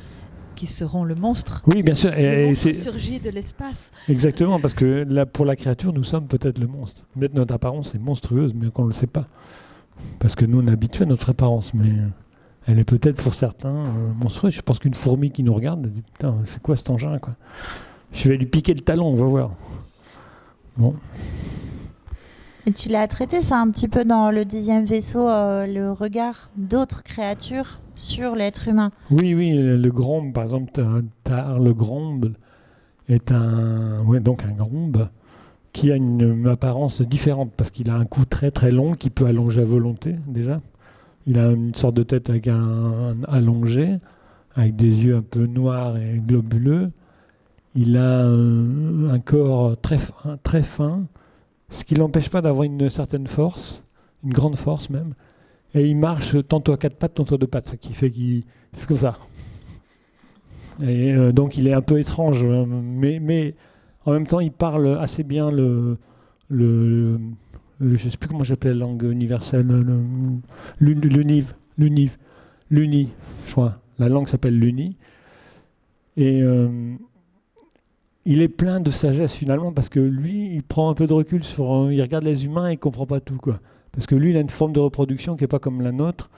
qui serons le monstre. Oui, bien sûr. Le monstre surgit de l'espace. Exactement, parce que là, pour la créature, nous sommes peut-être le monstre. Peut-être notre apparence est monstrueuse, mais qu'on ne le sait pas. Parce que nous, on est habitués à notre apparence, mais elle est peut-être pour certains monstrueuse. Je pense qu'une fourmi qui nous regarde, elle dit putain, c'est quoi cet engin, quoi? Je vais lui piquer le talon, on va voir. Bon. Et tu l'as traité ça un petit peu dans le 10e vaisseau, le regard d'autres créatures sur l'être humain. Oui, le grombe, par exemple, le grombe est donc un grombe qui a une apparence différente parce qu'il a un cou très très long qui peut allonger à volonté déjà. Il a une sorte de tête avec un allongé, avec des yeux un peu noirs et globuleux. Il a un corps très fin, ce qui ne l'empêche pas d'avoir une certaine force, une grande force même. Et il marche tantôt à 4 pattes, tantôt à 2 pattes, ce qui fait qu'il fait comme ça. Et donc il est un peu étrange, mais en même temps il parle assez bien je ne sais plus comment j'appelle la langue universelle, l'uni, je crois. La langue s'appelle l'uni. Et il est plein de sagesse finalement parce que lui, il prend un peu de recul il regarde les humains et il comprend pas tout, quoi. Parce que lui, il a une forme de reproduction qui n'est pas comme la nôtre.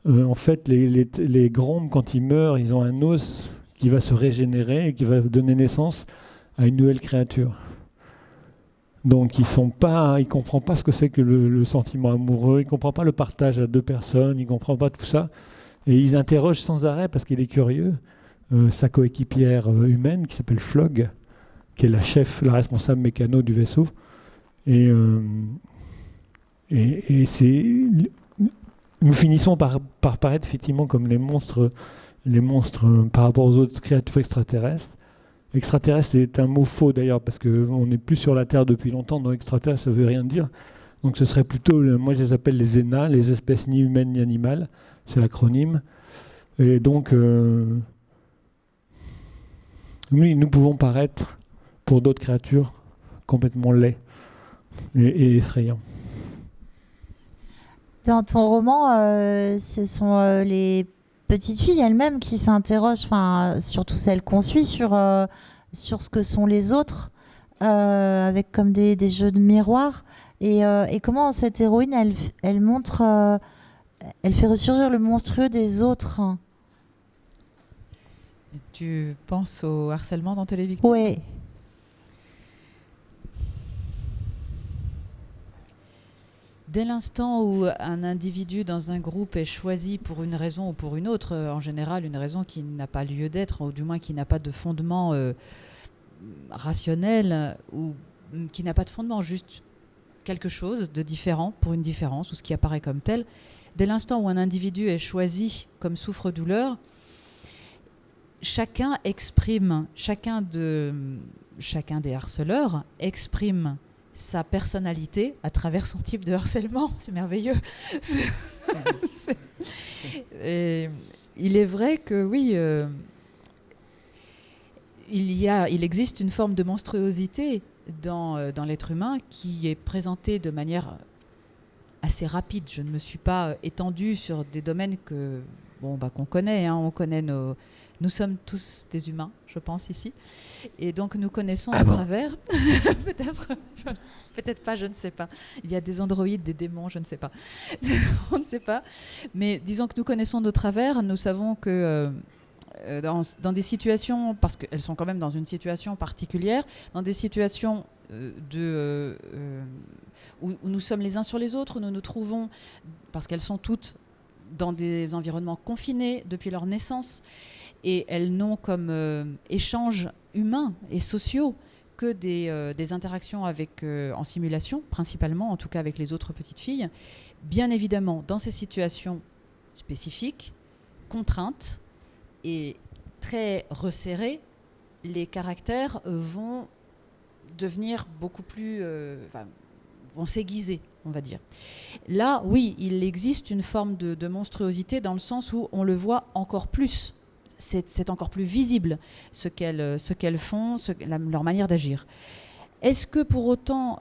En fait, les grombes, quand ils meurent, ils ont un os qui va se régénérer et qui va donner naissance à une nouvelle créature. Donc, il ne comprend pas ce que c'est que le sentiment amoureux, il ne comprend pas le partage à 2 personnes, il ne comprend pas tout ça. Et il interroge sans arrêt, parce qu'il est curieux, sa coéquipière humaine, qui s'appelle Flog, qui est la responsable mécano du vaisseau. Et nous finissons par paraître effectivement comme les monstres par rapport aux autres créatures extraterrestres. Extraterrestre est un mot faux d'ailleurs, parce qu'on n'est plus sur la Terre depuis longtemps, donc extraterrestre ça ne veut rien dire. Donc ce serait plutôt, moi je les appelle les ENA, les espèces ni humaines ni animales, c'est l'acronyme. Et donc, nous pouvons paraître, pour d'autres créatures, complètement laids et effrayants. Dans ton roman, ce sont les petites filles elles-mêmes qui s'interrogent, surtout celles qu'on suit, sur ce que sont les autres, avec comme des jeux de miroir. Et comment cette héroïne, elle montre, elle fait ressurgir le monstrueux des autres. Tu penses au harcèlement dont elle est victime? Oui. Dès l'instant où un individu dans un groupe est choisi pour une raison ou pour une autre, en général une raison qui n'a pas lieu d'être, ou du moins qui n'a pas de fondement rationnel, ou qui n'a pas de fondement, juste quelque chose de différent pour une différence, ou ce qui apparaît comme tel, dès l'instant où un individu est choisi comme souffre-douleur, chacun des harceleurs exprime sa personnalité à travers son type de harcèlement. C'est merveilleux. Et il est vrai que oui, il existe une forme de monstruosité dans l'être humain qui est présentée de manière assez rapide. Je ne me suis pas étendue sur des domaines qu'on connaît. On connaît nous sommes tous des humains, je pense, ici. Et donc, nous connaissons à travers... Peut-être pas, je ne sais pas. Il y a des androïdes, des démons, je ne sais pas. On ne sait pas. Mais disons que nous connaissons de travers. Nous savons que dans des situations, parce qu'elles sont quand même dans une situation particulière, dans des situations où nous sommes les uns sur les autres, où nous nous trouvons, parce qu'elles sont toutes dans des environnements confinés depuis leur naissance, et elles n'ont comme échanges humains et sociaux que des interactions en simulation, principalement, en tout cas avec les autres petites filles. Bien évidemment, dans ces situations spécifiques, contraintes et très resserrées, les caractères vont devenir beaucoup plus... vont s'aiguiser, on va dire. Là, oui, il existe une forme de monstruosité dans le sens où on le voit encore plus. C'est encore plus visible ce qu'elles font, leur manière d'agir. Est-ce que pour autant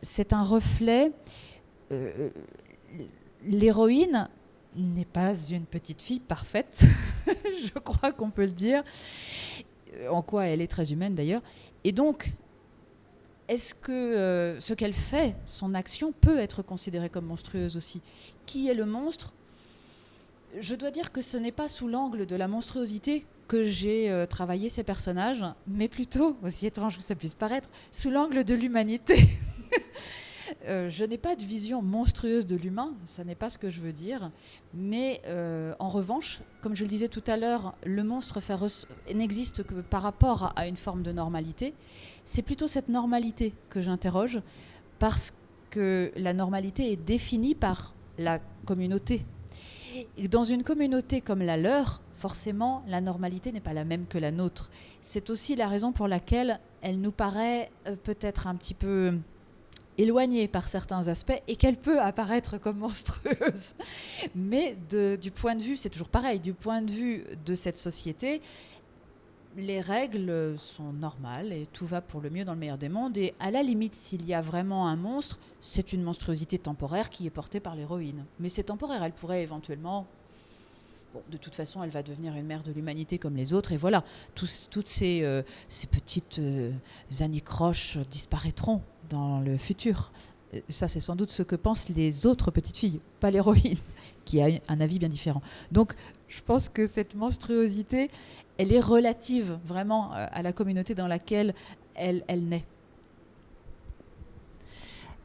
c'est un reflet l'héroïne n'est pas une petite fille parfaite, je crois qu'on peut le dire, en quoi elle est très humaine d'ailleurs. Et donc, est-ce que ce qu'elle fait, son action, peut être considérée comme monstrueuse aussi ? Qui est le monstre ? Je dois dire que ce n'est pas sous l'angle de la monstruosité que j'ai travaillé ces personnages, mais plutôt, aussi étrange que ça puisse paraître, sous l'angle de l'humanité. Je n'ai pas de vision monstrueuse de l'humain, ça n'est pas ce que je veux dire, mais en revanche, comme je le disais tout à l'heure, le monstre n'existe que par rapport à une forme de normalité. C'est plutôt cette normalité que j'interroge, parce que la normalité est définie par la communauté. Et dans une communauté comme la leur, forcément, la normalité n'est pas la même que la nôtre. C'est aussi la raison pour laquelle elle nous paraît peut-être un petit peu éloignée par certains aspects et qu'elle peut apparaître comme monstrueuse. Mais du point de vue, c'est toujours pareil, du point de vue de cette société, les règles sont normales et tout va pour le mieux dans le meilleur des mondes. Et à la limite, s'il y a vraiment un monstre, c'est une monstruosité temporaire qui est portée par l'héroïne. Mais c'est temporaire, elle pourrait éventuellement... Bon, de toute façon, elle va devenir une mère de l'humanité comme les autres. Et voilà, toutes ces petites anicroches disparaîtront dans le futur. Ça, c'est sans doute ce que pensent les autres petites filles, pas l'héroïne, qui a un avis bien différent. Donc, je pense que cette monstruosité, elle est relative vraiment à la communauté dans laquelle elle naît.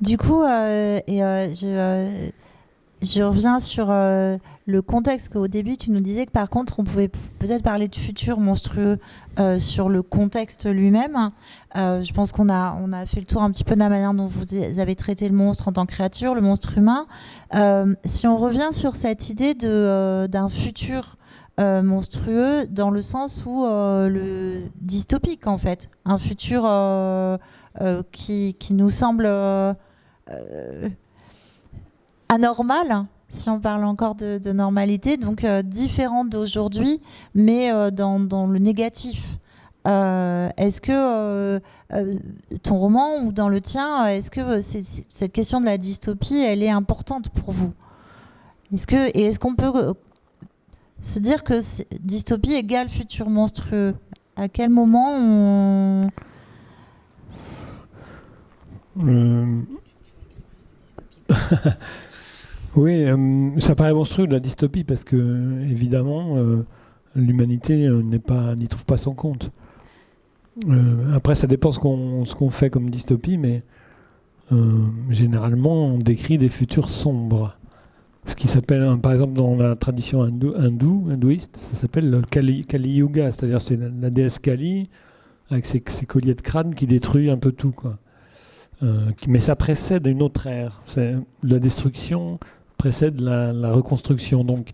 Du coup, je reviens sur le contexte, qu'au début, tu nous disais que par contre, on pouvait peut-être parler de futur monstrueux sur le contexte lui-même. Je pense qu'on a fait le tour un petit peu de la manière dont vous avez traité le monstre en tant que créature, le monstre humain. Si on revient sur cette idée d'un futur monstrueux, dans le sens où le dystopique, en fait, un futur qui nous semble... anormal, si on parle encore de normalité, donc différent d'aujourd'hui, mais dans le négatif. Est-ce que ton roman ou dans le tien, est-ce que cette question de la dystopie, elle est importante pour vous ? Est-ce qu'on peut se dire que dystopie égale futur monstrueux ? À quel moment on... Oui, ça paraît monstrueux de la dystopie parce que, évidemment, l'humanité n'y trouve pas son compte. Après, ça dépend ce qu'on fait comme dystopie, mais généralement, on décrit des futurs sombres. Ce qui s'appelle, par exemple, dans la tradition hindouiste, ça s'appelle le Kali Yuga, c'est-à-dire c'est la déesse Kali avec ses colliers de crâne qui détruit un peu tout, quoi. Mais ça précède une autre ère. La destruction précède la reconstruction. Donc,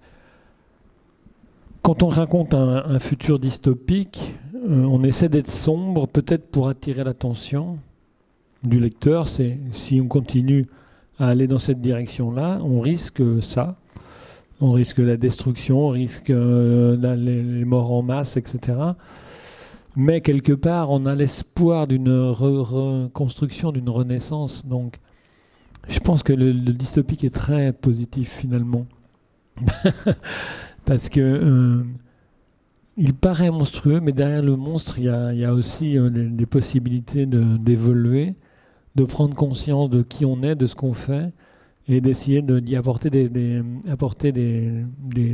quand on raconte un futur dystopique, on essaie d'être sombre, peut-être pour attirer l'attention du lecteur. Si on continue à aller dans cette direction-là, on risque ça. On risque la destruction, on risque les morts en masse, etc. Mais quelque part, on a l'espoir d'une reconstruction, d'une renaissance. Donc, je pense que le dystopique est très positif finalement. Parce que il paraît monstrueux, mais derrière le monstre, il y a aussi des possibilités d'évoluer, de prendre conscience de qui on est, de ce qu'on fait, et d'essayer d'y apporter des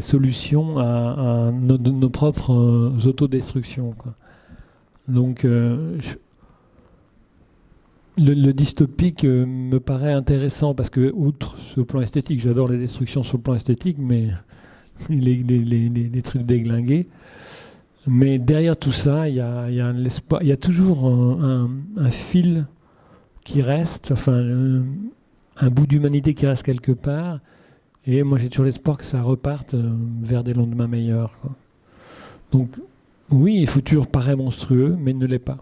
solutions à nos propres autodestructions, quoi. Donc, le dystopique me paraît intéressant parce que, outre ce plan esthétique, j'adore les destructions sur le plan esthétique, mais les trucs déglingués. Mais derrière tout ça, il y a un espoir, il y a toujours un fil qui reste, enfin un bout d'humanité qui reste quelque part. Et moi, j'ai toujours l'espoir que ça reparte vers des lendemains meilleurs, quoi. Donc, oui, le futur paraît monstrueux, mais il ne l'est pas.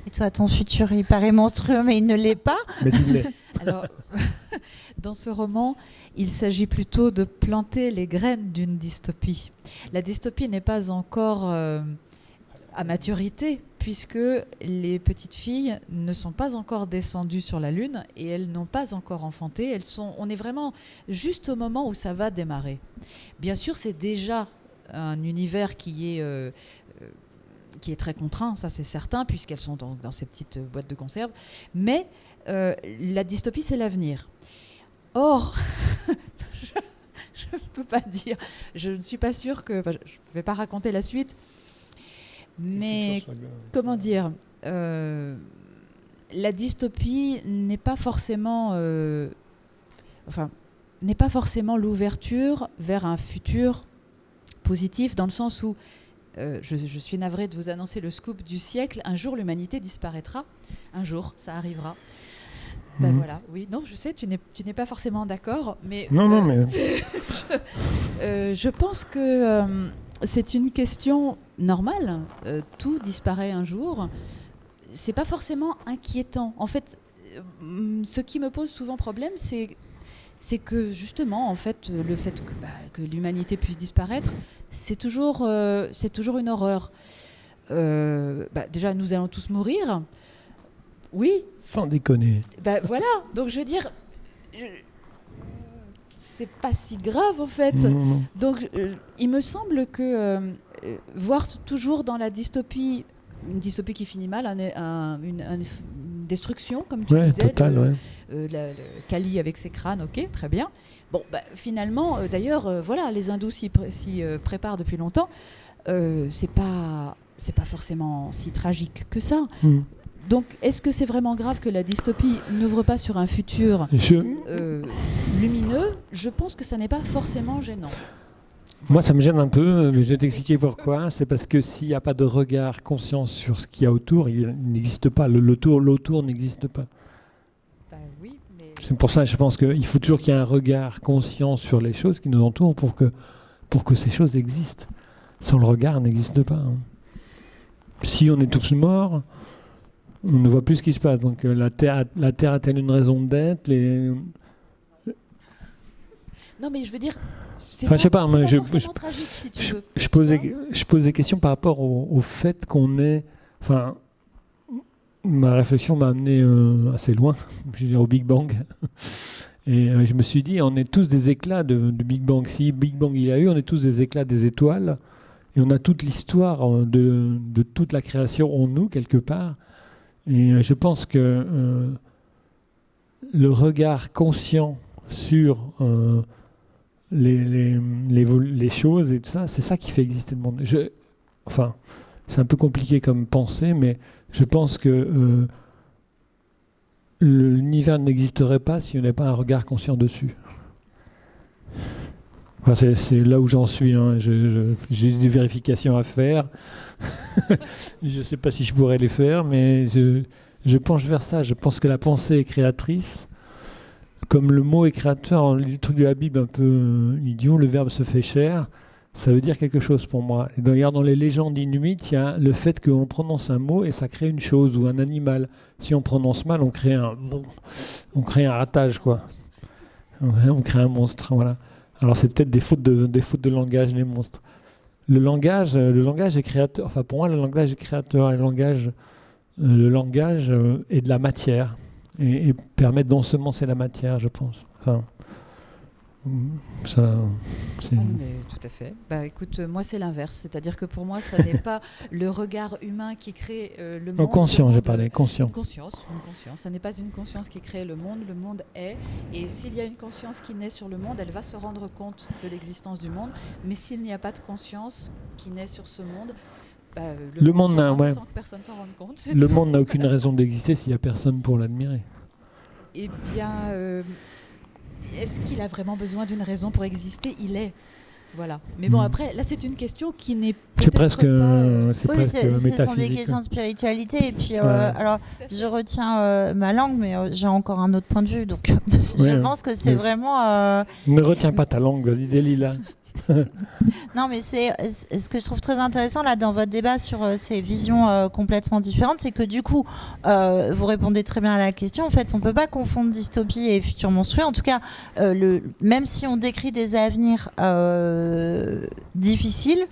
Et toi, ton futur, il paraît monstrueux, mais il ne l'est pas. Mais il l'est. Alors, dans ce roman, il s'agit plutôt de planter les graines d'une dystopie. La dystopie n'est pas encore à maturité, puisque les petites filles ne sont pas encore descendues sur la Lune et elles n'ont pas encore enfanté. On est vraiment juste au moment où ça va démarrer. Bien sûr, c'est déjà un univers qui est très contraint, ça c'est certain, puisqu'elles sont dans ces petites boîtes de conserve. Mais la dystopie, c'est l'avenir. Or, je ne peux pas dire, je ne suis pas sûre que... je ne vais pas raconter la suite, mais comment dire, la dystopie n'est pas forcément... n'est pas forcément l'ouverture vers un futur positif, dans le sens où je suis navrée de vous annoncer le scoop du siècle. Un jour, l'humanité disparaîtra. Un jour, ça arrivera. Ben voilà, oui, non, je sais, tu n'es pas forcément d'accord, mais... Non, mais... je pense que c'est une question normale. Tout disparaît un jour. C'est pas forcément inquiétant. En fait, ce qui me pose souvent problème, c'est que justement, en fait, le fait que l'humanité puisse disparaître, c'est toujours une horreur. Déjà, nous allons tous mourir. Oui. Sans déconner. Voilà. Donc, je veux dire, c'est pas si grave, en fait. Non. Donc, il me semble que voir toujours dans la dystopie, une dystopie qui finit mal, une destruction, comme tu disais, totale, le Kali avec ses crânes, ok, très bien. Bon, finalement, d'ailleurs, voilà, les hindous s'y préparent depuis longtemps. C'est pas forcément si tragique que ça. Donc, est-ce que c'est vraiment grave que la dystopie n'ouvre pas sur un futur lumineux ? Je pense que ça n'est pas forcément gênant. Moi, ça me gêne un peu, mais je vais t'expliquer pourquoi. C'est parce que s'il n'y a pas de regard conscient sur ce qu'il y a autour, il n'existe pas. L'autour n'existe pas. Oui, mais... C'est pour ça que je pense qu'il faut toujours qu'il y ait un regard conscient sur les choses qui nous entourent pour que ces choses existent. Sans le regard, elles n'existent pas. Si on est tous morts, on ne voit plus ce qui se passe. Donc la Terre a-t-elle une raison d'être ? Non, mais je veux dire... je sais pas, mais tragique, si tu veux. Je pose des questions par rapport au fait qu'on est... Enfin, ma réflexion m'a amené assez loin, je veux dire au Big Bang. Et je me suis dit, on est tous des éclats de Big Bang. Si Big Bang il y a eu, on est tous des éclats des étoiles. Et on a toute l'histoire de toute la création en nous, quelque part. Et je pense que le regard conscient sur... les choses et tout ça, c'est ça qui fait exister le monde. C'est un peu compliqué comme pensée, mais je pense que l'univers n'existerait pas si on n'avait pas un regard conscient dessus. Enfin, c'est là où j'en suis. J'ai des vérifications à faire. Je ne sais pas si je pourrais les faire, mais je penche vers ça. Je pense que la pensée est créatrice. Comme le mot est créateur, le truc de la Bible un peu idiot, le verbe se fait chair, ça veut dire quelque chose pour moi. Et d'ailleurs, dans les légendes inuites, il y a le fait qu'on prononce un mot et ça crée une chose ou un animal. Si on prononce mal, on crée un ratage, quoi. On crée un monstre, voilà. Alors c'est peut-être des fautes de langage, les monstres. Le langage est créateur. Enfin, pour moi, le langage est créateur. Le langage est de la matière. Et permet d'ensemencer la matière, je pense. Enfin, ça, c'est... mais tout à fait. Écoute, moi c'est l'inverse, c'est-à-dire que pour moi, ça n'est pas le regard humain qui crée le monde. Conscient, j'ai parlé, conscient. Une conscience. Ça n'est pas une conscience qui crée le monde est. Et s'il y a une conscience qui naît sur le monde, elle va se rendre compte de l'existence du monde. Mais s'il n'y a pas de conscience qui naît sur ce monde, le monde n'a, sans que personne s'en rende compte. Le monde n'a aucune raison d'exister s'il n'y a personne pour l'admirer. Eh bien, est-ce qu'il a vraiment besoin d'une raison pour exister ? Il est. Voilà. Mais bon, après, là, c'est une question qui n'est peut-être C'est presque, pas... c'est Oui, presque ce sont des métaphysique. questions de spiritualité. Et puis, Ouais. alors, je retiens ma langue, mais j'ai encore un autre point de vue. Donc, je Ouais, pense que c'est mais- vraiment. Ne retiens pas ta langue, vas-y, délie-la. Non, mais c'est ce que je trouve très intéressant là dans votre débat sur ces visions complètement différentes, c'est que du coup, vous répondez très bien à la question. En fait, on peut pas confondre dystopie et futur monstrueux. En tout cas, même si on décrit des avenirs difficiles,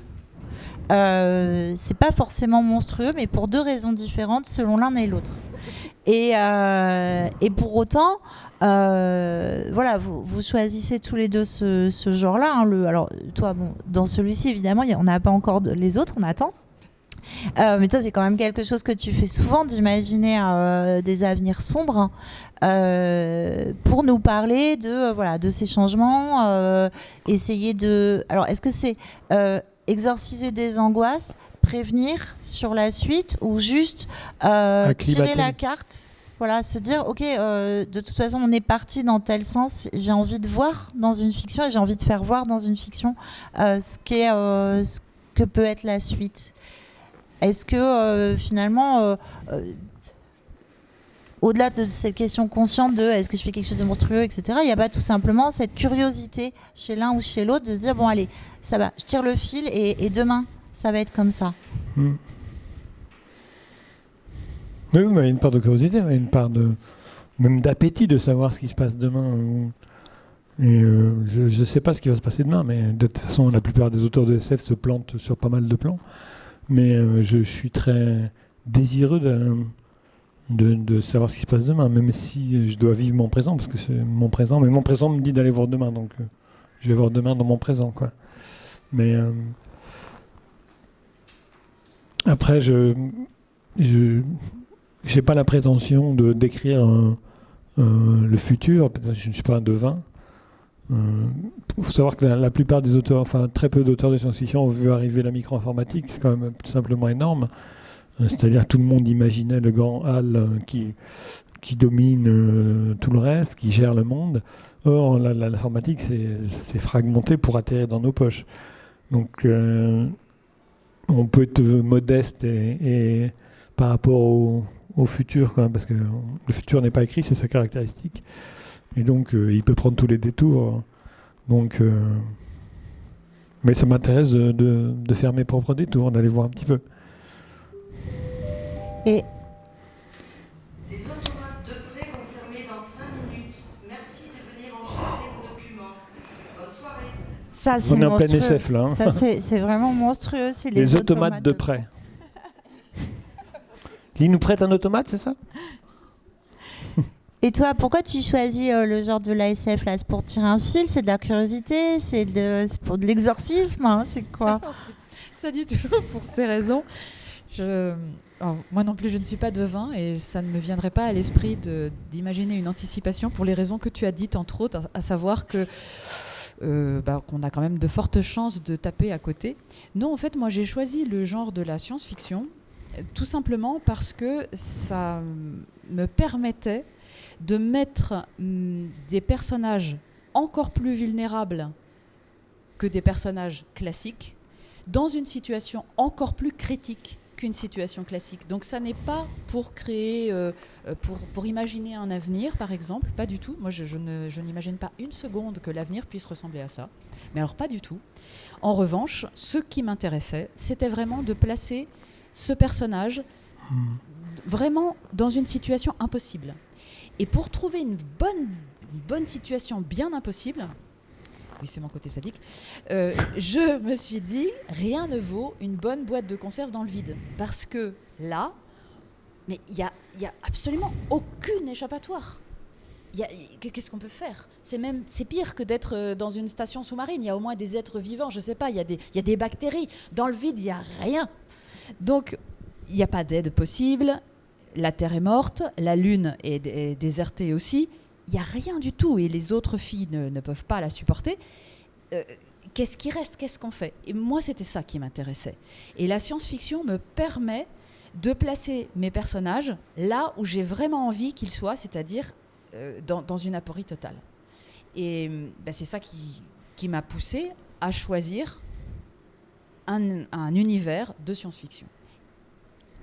c'est pas forcément monstrueux, mais pour deux raisons différentes selon l'un et l'autre. Et pour autant, voilà, vous choisissez tous les deux ce genre-là. Hein, alors, toi, bon, dans celui-ci, évidemment, on n'a pas encore les autres, on attend. Mais ça, c'est quand même quelque chose que tu fais souvent, d'imaginer des avenirs sombres pour nous parler de ces changements. Essayer de... Alors, est-ce que c'est exorciser des angoisses, prévenir sur la suite, ou juste tirer la carte, voilà, se dire ok, de toute façon on est parti dans tel sens, j'ai envie de voir dans une fiction et j'ai envie de faire voir dans une fiction ce que peut être la suite. Est-ce que finalement au-delà de cette question consciente de est-ce que je fais quelque chose de monstrueux, etc., il n'y a pas tout simplement cette curiosité chez l'un ou chez l'autre de se dire bon allez, ça va, je tire le fil et demain ça va être comme ça. Oui, mais il y a une part de curiosité, il y a une part même d'appétit de savoir ce qui se passe demain. Et je ne sais pas ce qui va se passer demain, mais de toute façon, la plupart des auteurs de SF se plantent sur pas mal de plans. Mais je suis très désireux de savoir ce qui se passe demain, même si je dois vivre mon présent, parce que c'est mon présent. Mais mon présent me dit d'aller voir demain, donc je vais voir demain dans mon présent, quoi. Mais après, je n'ai pas la prétention de décrire le futur. Peut-être que je ne suis pas un devin. Il faut savoir que la plupart des auteurs, enfin très peu d'auteurs de science-fiction ont vu arriver la micro-informatique, c'est quand même tout simplement énorme. C'est-à-dire que tout le monde imaginait le grand HAL qui domine tout le reste, qui gère le monde. Or, l'informatique, c'est fragmenté pour atterrir dans nos poches. Donc, on peut être modeste et par rapport au futur, quand même, parce que le futur n'est pas écrit, c'est sa caractéristique. Et donc, il peut prendre tous les détours. Donc, mais ça m'intéresse de faire mes propres détours, d'aller voir un petit peu. Et les automates de prêt vont fermer dans 5 minutes. Merci de venir enregistrer vos documents. Bonne soirée. ça, c'est On est en plein monstrueux. SF là. Hein. Ça, c'est vraiment monstrueux. C'est les automates de prêt. Ils nous prêtent un automate, c'est ça? Et toi, pourquoi tu choisis le genre de l'ASF là? C'est pour tirer un fil? C'est de la curiosité? C'est pour de l'exorcisme, hein? C'est quoi? Pas du tout pour ces raisons. Alors, moi non plus, je ne suis pas devin et ça ne me viendrait pas à l'esprit d'imaginer une anticipation pour les raisons que tu as dites, entre autres, à savoir que qu'on a quand même de fortes chances de taper à côté. Non, en fait, moi j'ai choisi le genre de la science-fiction tout simplement parce que ça me permettait de mettre des personnages encore plus vulnérables que des personnages classiques dans une situation encore plus critique qu'une situation classique. Donc ça n'est pas pour créer, pour imaginer un avenir, par exemple, pas du tout. Moi, je n'imagine pas une seconde que l'avenir puisse ressembler à ça. Mais alors, pas du tout. En revanche, ce qui m'intéressait, c'était vraiment de placer ce personnage vraiment dans une situation impossible. Et pour trouver une bonne situation bien impossible, oui, c'est mon côté sadique, je me suis dit, rien ne vaut une bonne boîte de conserve dans le vide. Parce que là, mais il y a absolument aucune échappatoire. Qu'est-ce qu'on peut faire? C'est pire que d'être dans une station sous-marine. Il y a au moins des êtres vivants, je ne sais pas, il y a des bactéries. Dans le vide, il n'y a rien. Donc, il n'y a pas d'aide possible. La Terre est morte, la Lune est désertée aussi. Il n'y a rien du tout et les autres filles ne peuvent pas la supporter. Qu'est-ce qui reste? Qu'est-ce qu'on fait? Et moi, c'était ça qui m'intéressait. Et la science-fiction me permet de placer mes personnages là où j'ai vraiment envie qu'ils soient, c'est-à-dire dans une aporie totale. Et c'est ça qui m'a poussée à choisir un univers de science-fiction.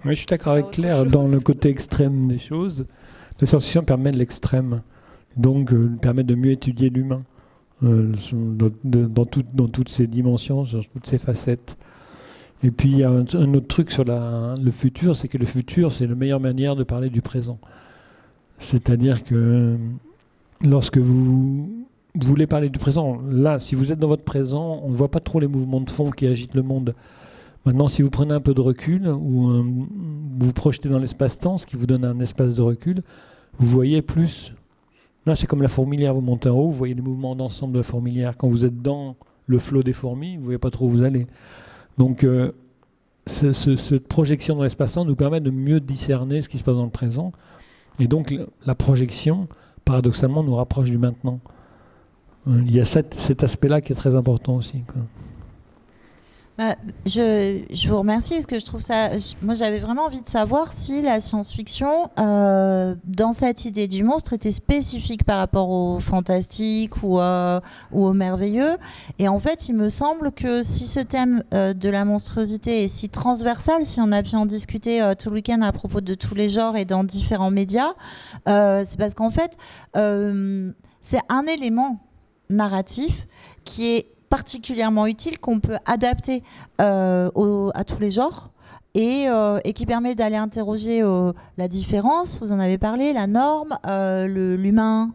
Oui, je suis d'accord avec Claire dans le côté extrême des choses. La science-fiction permet de l'extrême, donc permet de mieux étudier l'humain dans toutes ses dimensions, sur toutes ses facettes. Et puis il y a un autre truc sur le futur, c'est que le futur, c'est la meilleure manière de parler du présent. C'est-à-dire que lorsque vous voulez parler du présent, là, si vous êtes dans votre présent, on ne voit pas trop les mouvements de fond qui agitent le monde. Maintenant, si vous prenez un peu de recul, ou vous vous projetez dans l'espace-temps, ce qui vous donne un espace de recul, vous voyez plus. Là, c'est comme la fourmilière, vous montez en haut, vous voyez les mouvements d'ensemble de la fourmilière. Quand vous êtes dans le flot des fourmis, vous ne voyez pas trop où vous allez. Donc, cette projection dans l'espace-temps nous permet de mieux discerner ce qui se passe dans le présent. Et donc, la projection, paradoxalement, nous rapproche du maintenant. Il y a cet aspect-là qui est très important aussi, quoi. Je vous remercie parce que je trouve ça. Moi, j'avais vraiment envie de savoir si la science-fiction, dans cette idée du monstre, était spécifique par rapport au fantastique ou au merveilleux. Et en fait, il me semble que si ce thème de la monstruosité est si transversal, si on a pu en discuter tout le week-end à propos de tous les genres et dans différents médias, c'est parce qu'en fait, c'est un élément narratif qui est particulièrement utile, qu'on peut adapter à tous les genres et qui permet d'aller interroger la différence, vous en avez parlé, la norme, l'humain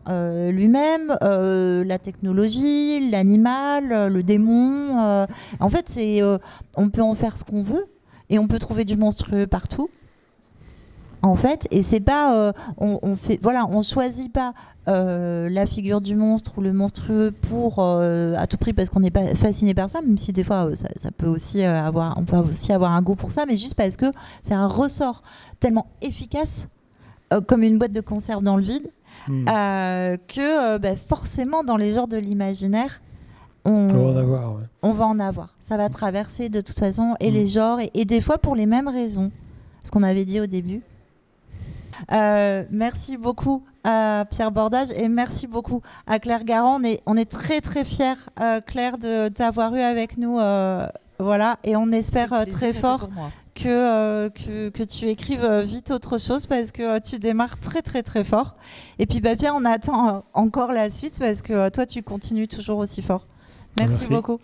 lui-même, la technologie, l'animal, le démon. En fait, on peut en faire ce qu'on veut et on peut trouver du monstrueux partout. En fait, et c'est pas, on choisit pas la figure du monstre ou le monstrueux pour à tout prix parce qu'on n'est pas fasciné par ça, même si des fois ça peut aussi on peut aussi avoir un goût pour ça, mais juste parce que c'est un ressort tellement efficace comme une boîte de conserve dans le vide que forcément dans les genres de l'imaginaire on va en avoir. Ça va traverser de toute façon et les genres et des fois pour les mêmes raisons, ce qu'on avait dit au début. Merci beaucoup à Pierre Bordage et merci beaucoup à Claire Garand. On est très très fiers, Claire, de t'avoir eu avec nous. Voilà, et on espère très fort que tu écrives vite autre chose parce que tu démarres très très très fort. Et puis Pierre, on attend encore la suite parce que toi tu continues toujours aussi fort. Merci beaucoup.